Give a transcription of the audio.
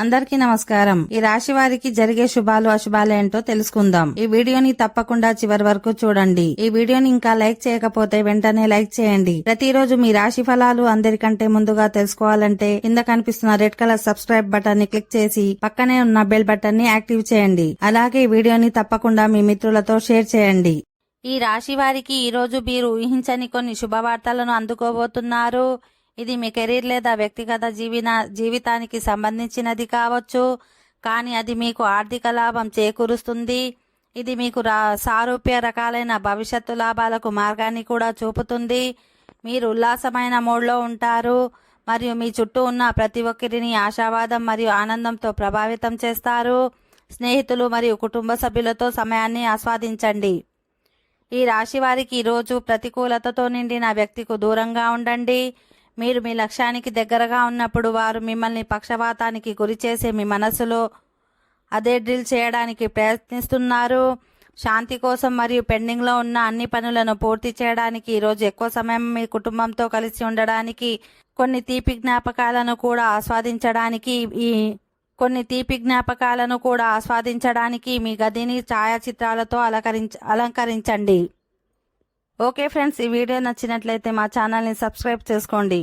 అందరికీ నమస్కారం. ఈ రాశి వారికి జరిగే శుభాలు అశుభాలు ఏంటో తెలుసుకుందాం. ఈ వీడియోని తప్పకుండా చివరి వరకు చూడండి. ఈ వీడియోని ఇంకా లైక్ చేయకపోతే వెంటనే లైక్ చేయండి. ప్రతిరోజు మీ రాశి ఫలాలు అందరికంటే ముందుగా తెలుసుకోవాలంటే కింద కనిపిస్తున్న రెడ్ కలర్ సబ్స్క్రైబ్ బటన్ ని క్లిక్ చేసి పక్కనే ఉన్న బెల్ బటన్ ని యాక్టివ్ చేయండి. అలాగే ఈ వీడియోని తప్పకుండా మీ మిత్రులతో షేర్ చేయండి. ఈ రాశి వారికి ఈ రోజు మీరు ఊహించని కొన్ని శుభవార్తలను అందుకోబోతున్నారు. ఇది మీ కెరీర్ లేదా వ్యక్తిగత జీవితానికి సంబంధించినది కావచ్చు, కానీ అది మీకు ఆర్థిక లాభం చేకూరుస్తుంది. ఇది మీకు సారూప్య రకాలైన భవిష్యత్తు లాభాలకు మార్గాన్ని కూడా చూపుతుంది. మీరు ఉల్లాసమైన మూడ్లో ఉంటారు మరియు మీ చుట్టూ ఉన్న ప్రతి ఒక్కరిని ఆశావాదం మరియు ఆనందంతో ప్రభావితం చేస్తారు. స్నేహితులు మరియు కుటుంబ సభ్యులతో సమయాన్ని ఆస్వాదించండి. ఈ రాశి వారికి ఈరోజు ప్రతికూలతతో నిండిన వ్యక్తికి దూరంగా ఉండండి. మీరు మీ లక్ష్యానికి దగ్గరగా ఉన్నప్పుడు వారు మిమ్మల్ని పక్షపాతానికి గురిచేసి మీ మనసులో అదే డ్రిల్ చేయడానికి ప్రయత్నిస్తున్నారు. శాంతి కోసం మరియు పెండింగ్లో ఉన్న అన్ని పనులను పూర్తి చేయడానికి ఈరోజు ఎక్కువ సమయం మీ కుటుంబంతో కలిసి ఉండడానికి కొన్ని తీపి జ్ఞాపకాలను కూడా ఆస్వాదించడానికి మీ గదిని ఛాయాచిత్రాలతో అలంకరించండి. ఓకే ఫ్రెండ్స్, ఈ వీడియో నచ్చినట్లయితే మా ఛానల్ని సబ్స్క్రైబ్ చేసుకోండి.